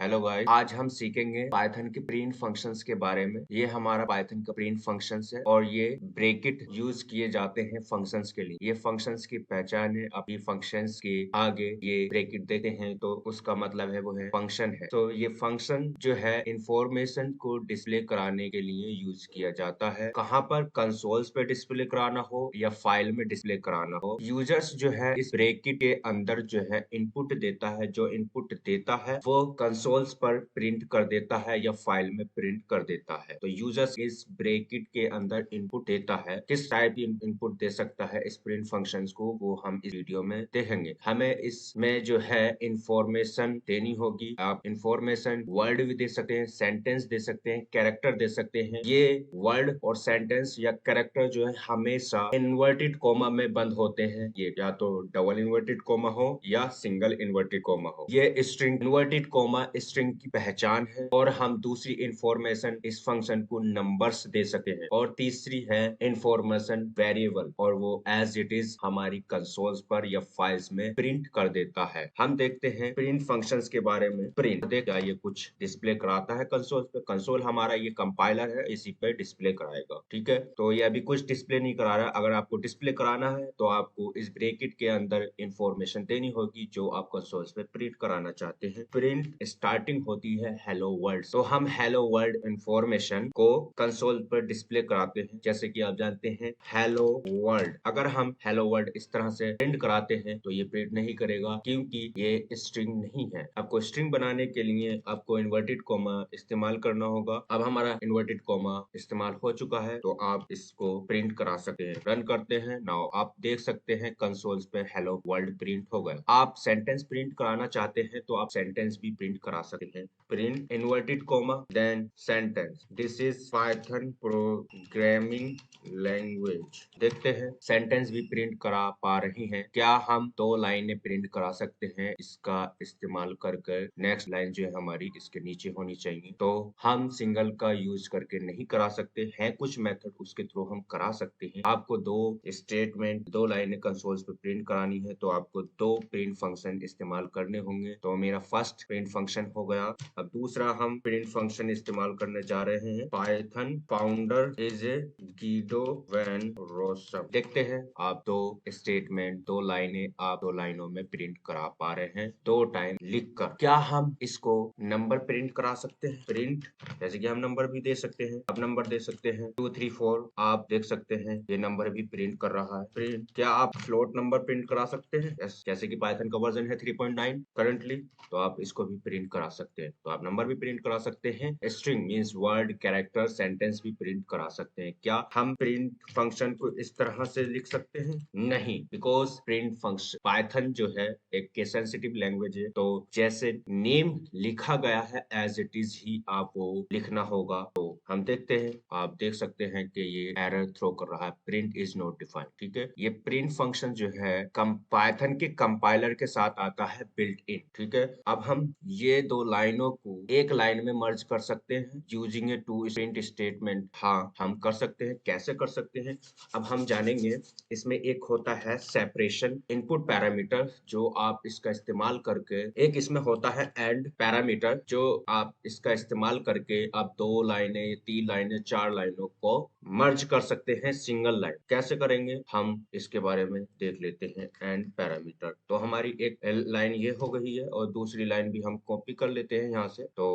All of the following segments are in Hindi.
हेलो गाइस, आज हम सीखेंगे पाइथन के प्रिंट फंक्शंस के बारे में। ये हमारा पाइथन का प्रिंट फंक्शंस है और ये ब्रैकेट यूज किए जाते हैं फंक्शंस के लिए। ये फंक्शंस की पहचान है, अपनी फंक्शंस के आगे ये ब्रैकेट देते हैं तो उसका मतलब है वो है फंक्शन है। तो ये फंक्शन जो है इंफॉर्मेशन को डिस्प्ले कराने के लिए यूज किया जाता है। कहाँ पर? कंसोल्स पे डिस्प्ले कराना हो या फाइल में डिस्प्ले कराना हो। यूजर्स जो है इस ब्रैकेट के अंदर जो है इनपुट देता है, जो इनपुट देता है वो कंसोल्स पर प्रिंट कर देता है या फाइल में प्रिंट कर देता है। तो यूजर्स इस ब्रैकेट के अंदर इनपुट देता है। किस टाइप की इनपुट दे सकता है इस प्रिंट फंक्शंस को, वो हम इस वीडियो में देखेंगे। हमें इसमें जो है इंफॉर्मेशन देनी होगी। आप इंफॉर्मेशन वर्ड भी दे सकते हैं, सेंटेंस दे सकते हैं, कैरेक्टर दे सकते हैं। ये वर्ड और सेंटेंस या कैरेक्टर जो है हमेशा इन्वर्टेड कोमा में बंद होते हैं। ये या तो डबल इन्वर्टेड कोमा हो या सिंगल इन्वर्टेड कोमा हो। ये स्ट्रिंग इन्वर्टेड कोमा स्ट्रिंग की पहचान है। और हम दूसरी इंफॉर्मेशन इस फंक्शन को नंबर्स दे सकते हैं। और तीसरी है इंफॉर्मेशन वेरिएबल, और वो एज इट इज हमारी कंसोल्स पर या फाइल्स में प्रिंट कर देता है। हम देखते हैं प्रिंट फंक्शंस के बारे में। प्रिंट देखा ये कुछ डिस्प्ले कराता है कंसोल पे। कंसोल हमारा ये कंपाइलर है, इसी पे डिस्प्ले कराएगा। ठीक है, तो ये अभी कुछ डिस्प्ले नहीं करा रहा। अगर आपको डिस्प्ले कराना है तो आपको इस ब्रैकेट के अंदर इंफॉर्मेशन देनी होगी जो आप कंसोल्स पे प्रिंट कराना चाहते हैं। प्रिंट स्टार्टिंग होती है हेलो वर्ल्ड। तो हम हेलो वर्ल्ड इंफॉर्मेशन को कंसोल पर डिस्प्ले कराते हैं। जैसे कि आप जानते हैं हेलो वर्ल्ड। अगर हम हेलो वर्ल्ड इस तरह से प्रिंट कराते हैं तो ये प्रिंट नहीं करेगा, क्योंकि ये स्ट्रिंग नहीं है। आपको स्ट्रिंग बनाने के लिए आपको इन्वर्टेड कोमा इस्तेमाल करना होगा। अब हमारा इन्वर्टेड कोमा इस्तेमाल हो चुका है तो आप इसको प्रिंट करा सकते हैं। रन करते हैं। नाउ आप देख सकते हैं कंसोल्स पे हेलो वर्ल्ड प्रिंट हो गया। आप सेंटेंस प्रिंट कराना चाहते हैं तो आप सेंटेंस भी प्रिंट करा सकते हैं। Print inverted comma then sentence. This is Python programming language. देखते हैं सेंटेंस भी प्रिंट करा पा रही हैं। क्या हम 2 लाइनें प्रिंट करा सकते हैं इसका इस्तेमाल करके? नेक्स्ट लाइन जो है हमारी इसके नीचे होनी चाहिए। तो हम सिंगल का यूज करके नहीं करा सकते हैं, कुछ मेथड उसके थ्रू हम करा सकते हैं। आपको 2 स्टेटमेंट 2 लाइनें कंसोल्स पे प्रिंट करानी है तो आपको 2 प्रिंट फंक्शन इस्तेमाल करने होंगे। तो मेरा फर्स्ट प्रिंट फंक्शन हो गया। अब दूसरा हम प्रिंट फंक्शन इस्तेमाल करने जा रहे हैं। Python founder is a Guido van Rossum. देखते हैं आप 2 स्टेटमेंट 2 लाइनें आप 2 लाइनों में प्रिंट करा पा रहे हैं 2 टाइम लिखकर। क्या हम इसको नंबर प्रिंट करा सकते हैं? प्रिंट जैसे कि हम नंबर भी दे सकते हैं। आप नंबर दे सकते हैं 2 3 4। आप देख सकते हैं ये नंबर भी प्रिंट कर रहा है। प्रिंट क्या आप फ्लोट नंबर प्रिंट करा सकते हैं? जैसे कि पाइथन का वर्जन है 3.9 करंटली, तो आप इसको भी प्रिंट करा सकते हैं। तो आप नंबर भी प्रिंट करा सकते हैं। String means word, character, sentence भी प्रिंट करा सकते हैं। क्या हम प्रिंट फंक्शन को इस तरह से लिख सकते हैं? नहीं, बिकॉज प्रिंट फंक्शन पाइथन जो है एक केस सेंसिटिव लैंग्वेज है। तो जैसे नेम लिखा गया है एज इट इज ही आपको लिखना होगा। तो हम देखते हैं, आप देख सकते हैं कि ये एरर थ्रो कर रहा है, प्रिंट इज नॉट डिफाइंड। ठीक है, ये प्रिंट फंक्शन जो है पाइथन के कंपाइलर के साथ आता है बिल्ट इन। ठीक है, अब हम ये 2 लाइनों को एक लाइन में मर्ज कर सकते हैं using a two print statement. हाँ, हम कर सकते हैं। कैसे कर सकते हैं अब हम जानेंगे। इसमें एक होता है सेपरेशन इनपुट पैरामीटर, जो आप इसका इस्तेमाल करके, एक इसमें होता है एंड पैरामीटर, जो आप इसका इस्तेमाल करके आप 2 लाइनें 3 लाइनें 4 लाइनों को मर्ज कर सकते हैं सिंगल लाइन। कैसे करेंगे हम इसके बारे में देख लेते हैं। एंड पैरामीटर, तो हमारी एक लाइन ये हो गई है और दूसरी लाइन भी हम कॉपी कर लेते हैं यहाँ से। तो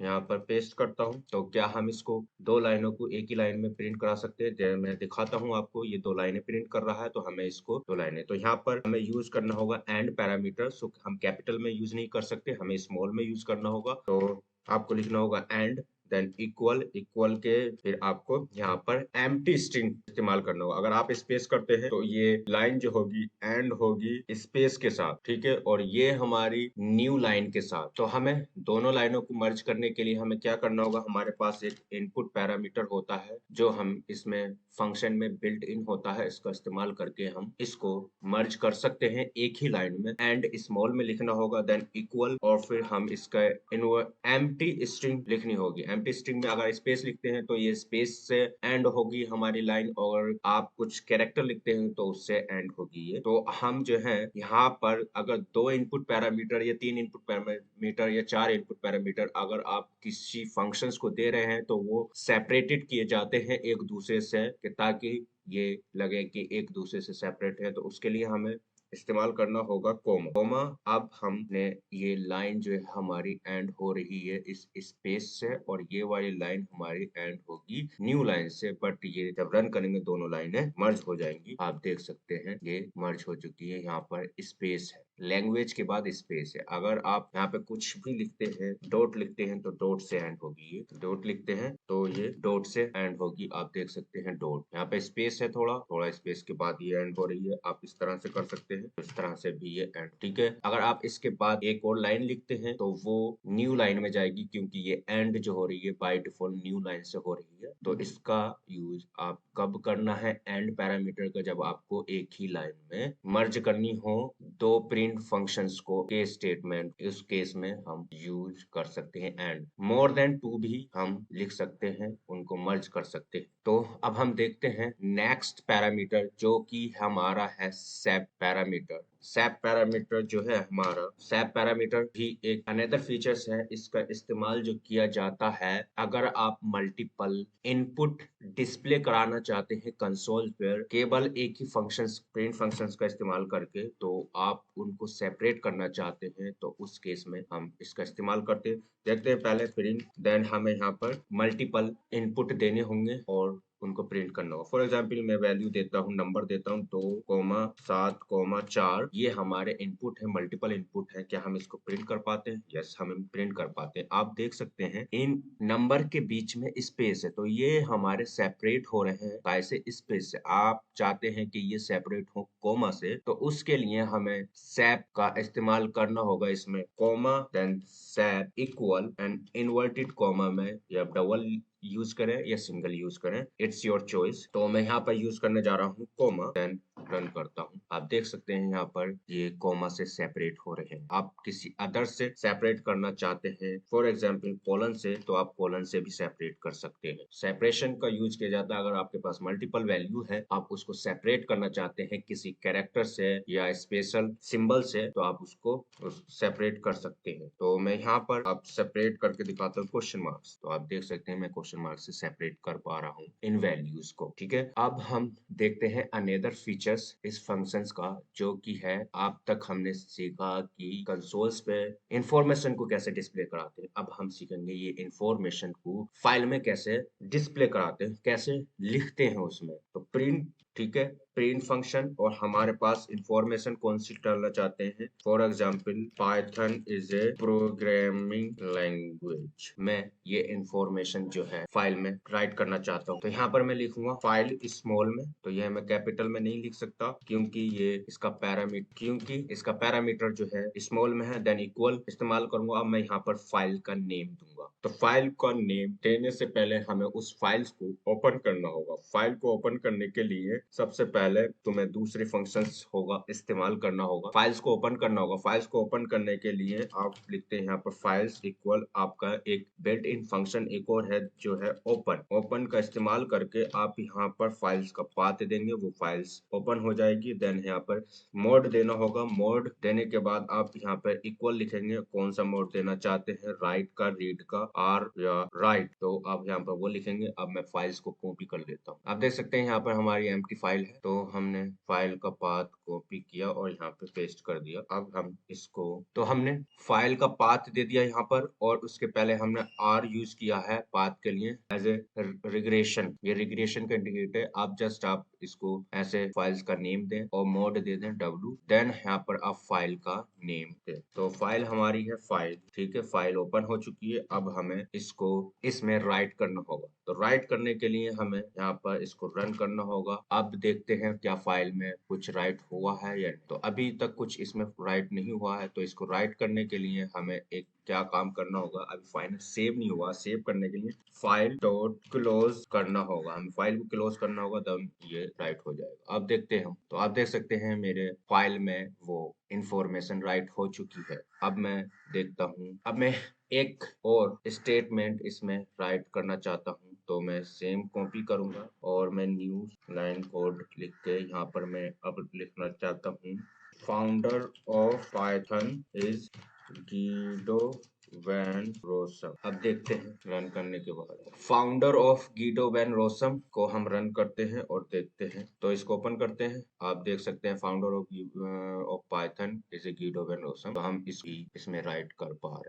यहाँ पर पेस्ट करता हूँ। तो क्या हम इसको 2 लाइनों को एक ही लाइन में प्रिंट करा सकते हैं? मैं दिखाता हूँ आपको। ये 2 लाइनें प्रिंट कर रहा है तो हमें इसको 2 लाइनें, तो यहाँ पर हमें यूज करना होगा एंड पैरामीटर। सो हम कैपिटल में यूज नहीं कर सकते, हमें स्मॉल में यूज करना होगा। तो आपको लिखना होगा एंड देन इक्वल, इक्वल के फिर आपको यहाँ पर एम्प्टी स्ट्रिंग इस्तेमाल करना होगा। अगर आप स्पेस करते हैं तो ये लाइन जो होगी एंड होगी स्पेस के साथ। ठीक है, और ये हमारी न्यू लाइन के साथ। तो हमें दोनों लाइनों को मर्ज करने के लिए हमें क्या करना होगा? हमारे पास एक इनपुट पैरामीटर होता है जो हम इसमें फंक्शन में बिल्ट इन होता है। इसका इस्तेमाल करके हम इसको मर्ज कर सकते हैं एक ही लाइन में। एंड स्मॉल में लिखना होगा, देन इक्वल, और फिर हम इसका एम्प्टी स्ट्रिंग लिखनी होगी। एम्प्टी स्ट्रिंग में अगर स्पेस लिखते हैं तो ये स्पेस से एंड होगी हमारी लाइन, और आप कुछ कैरेक्टर लिखते हैं तो उससे एंड होगी ये। तो हम जो है यहाँ पर अगर 2 इनपुट पैरामीटर या 3 इनपुट पैरामीटर या 4 इनपुट पैरामीटर अगर आप किसी फंक्शंस को दे रहे हैं तो वो सेपरेटेड किए जाते हैं एक दूसरे से, ताकि ये लगे कि एक दूसरे से सेपरेट है। तो उसके लिए हमें इस्तेमाल करना होगा कोमा। कोमा, अब हमने ये लाइन जो है हमारी एंड हो रही है इस स्पेस से, और ये वाली लाइन हमारी एंड होगी न्यू लाइन से, बट ये जब रन करेंगे दोनों लाइनें मर्ज हो जाएंगी। आप देख सकते हैं ये मर्ज हो चुकी है, यहाँ पर स्पेस है, लैंग्वेज के बाद स्पेस है। अगर आप यहाँ पे कुछ भी लिखते हैं, डॉट लिखते हैं तो डॉट से एंड होगी, ये डॉट लिखते हैं तो ये डॉट से एंड होगी। आप देख सकते हैं डॉट, यहाँ पे स्पेस है, थोड़ा थोड़ा स्पेस के बाद ये एंड हो रही है। आप इस तरह से कर सकते हैं, इस तरह से भी ये एंड, ठीक है। अगर आप इसके बाद एक और लाइन लिखते हैं तो वो न्यू लाइन में जाएगी, क्योंकि ये एंड जो हो रही है बाय डिफॉल्ट न्यू लाइन से हो रही है। तो इसका यूज आप कब करना है एंड पैरामीटर का, जब आपको एक ही लाइन में मर्ज करनी हो दो प्रिंट फंक्शंस को, केस स्टेटमेंट, इस केस में हम यूज कर सकते हैं एंड। मोर देन 2 भी हम लिख सकते हैं, उनको मर्ज कर सकते हैं। तो अब हम देखते हैं नेक्स्ट पैरामीटर, जो कि हमारा है सेप पैरामीटर। सेप पैरामीटर जो है हमारा, सेप पैरामीटर भी एक अनदर फीचर्स है। इसका इस्तेमाल जो किया जाता है अगर आप मल्टीपल इनपुट डिस्प्ले कराना चाहते हैं कंसोल पर केवल एक ही फंक्शंस, प्रिंट फंक्शंस का इस्तेमाल करके, तो आप उनको सेपरेट करना चाहते हैं तो उस केस में हम इसका इस्तेमाल करते हैं। देखते हैं पहले प्रिंट, देन हमें यहाँ पर मल्टीपल इनपुट देने होंगे और उनको प्रिंट करना होगा। फॉर एग्जाम्पल मैं वैल्यू देता हूँ, नंबर देता हूँ 2,7,4, ये हमारे इनपुट है, मल्टीपल इनपुट है। क्या हम इसको प्रिंट कर पाते हैं? यस, हम प्रिंट कर पाते हैं। आप देख सकते हैं इन नंबर के बीच में स्पेस है, तो ये हमारे सेपरेट हो रहे हैं कैसे? स्पेस से। आप चाहते हैं कि ये सेपरेट हो कोमा से, तो उसके लिए हमें सेप का इस्तेमाल करना होगा। इसमें comma then sep equal and inverted comma में, या डबल यूज करें या सिंगल यूज करें, इट्स योर चॉइस। तो मैं यहाँ पर यूज करने जा रहा हूँ कोमा, देन रन करता हूँ। आप देख सकते हैं यहाँ पर ये कोमा से सेपरेट हो रहे हैं। आप किसी अदर से सेपरेट करना चाहते हैं, फॉर एग्जाम्पल कोलन से, तो आप कोलन से भी सेपरेट कर सकते हैं। सेपरेशन का यूज किया जाता है अगर आपके पास मल्टीपल वैल्यू है, आप उसको सेपरेट करना चाहते हैं किसी कैरेक्टर से या स्पेशल सिंबल से, तो आप उसको सेपरेट कर सकते हैं। तो मैं यहाँ पर आप सेपरेट करके दिखाता हूँ क्वेश्चन मार्क्स, तो आप देख सकते हैं मैं क्वेश्चन मार्क से सेपरेट कर पा रहा हूँ इन वैल्यूज को, ठीक है। अब हम देखते हैं अनदर फीचर्स इस फंक्शंस का, जो कि है अब तक हमने सीखा कि कंसोल्स पे इंफॉर्मेशन को कैसे डिस्प्ले कराते हैं। अब हम सीखेंगे ये इंफॉर्मेशन को फाइल में कैसे डिस्प्ले कराते हैं, कैसे लिखते हैं उसमें। तो प्रिंट, ठीक है, प्रिंट फंक्शन, और हमारे पास इंफॉर्मेशन कौन सी डालना चाहते हैं। For example Python is a programming language, मैं ये इंफॉर्मेशन जो है फाइल में राइट करना चाहता हूँ। तो यहाँ पर मैं लिखूंगा फाइल स्मॉल में, तो यह मैं कैपिटल में नहीं लिख सकता क्योंकि ये इसका पैरामीटर जो है स्मॉल में है। देन इक्वल इस्तेमाल करूंगा। अब मैं यहाँ पर फाइल का नेम दूंगा। तो फाइल का नेम देने से पहले हमें उस फाइल्स को ओपन करना होगा। फाइल को ओपन करने के लिए सबसे पहले तुम्हें दूसरे फंक्शंस होगा इस्तेमाल करना होगा, फाइल्स को ओपन करना होगा। फाइल्स को ओपन करने के लिए आप लिखते हैं यहाँ पर फाइल्स इक्वल आपका एक बिल्ट इन फंक्शन एक और है जो है ओपन। ओपन का इस्तेमाल करके आप यहाँ पर फाइल्स का पाथ देंगे, वो फाइल्स ओपन हो जाएगी। देन यहाँ पर मोड देना होगा। मोड देने के बाद आप यहाँ पर इक्वल लिखेंगे, कौन सा मोड देना चाहते हैं, राइट का, रीड का, आर या राइट, तो आप यहाँ पर वो लिखेंगे। अब मैं फाइल्स को कॉपी कर लेता हूँ। आप देख सकते हैं यहाँ पर हमारी एम्प्टी फाइल है, तो हमने फाइल का पाथ कॉपी किया और यहाँ पे पेस्ट कर दिया। अब हम इसको, तो हमने फाइल का पाथ दे दिया यहाँ पर, और उसके पहले हमने आर यूज किया है पाथ के लिए एज ए रिग्रेशन। ये रिग्रेशन का इंडिकेटर है। आप जस्ट आप इसको ऐसे फाइल्स का नेम दें और मोड दे दें w, देन यहाँ पर आप फाइल का नेम दें। तो फाइल हमारी है फाइल, ठीक है, फाइल ओपन हो चुकी है। अब हमें इसको इसमें राइट करना होगा। तो राइट करने के लिए हमें यहाँ पर इसको रन करना होगा। अब देखते हैं क्या फाइल में कुछ राइट हुआ है या नहीं। तो अभी तक कुछ इसमें राइट नहीं हुआ है। तो इसको राइट करने के लिए हमें एक क्या काम करना होगा, अभी फाइल सेव नहीं हुआ, सेव करने के लिए फाइल डॉट क्लोज करना होगा। हमें फाइल को क्लोज करना होगा, तब ये राइट हो जाएगा। अब देखते हैं हम, तो आप देख सकते हैं मेरे फाइल में वो इंफॉर्मेशन राइट हो चुकी है। अब मैं देखता हूँ, अब मैं एक और स्टेटमेंट इसमें राइट करना चाहता हूँ, तो मैं सेम कॉपी करूंगा और मैं न्यू लाइन कोड लिख के यहाँ पर मैं अब लिखना चाहता हूँ, founder of Python is Guido van Rossum. अब देखते हैं रन करने के बाद, founder of Guido van Rossum को हम रन करते हैं और देखते हैं। तो इसको ओपन करते हैं, आप देख सकते हैं founder of Python is Guido van Rossum. तो हम इसमें राइट कर पा रहे हैं।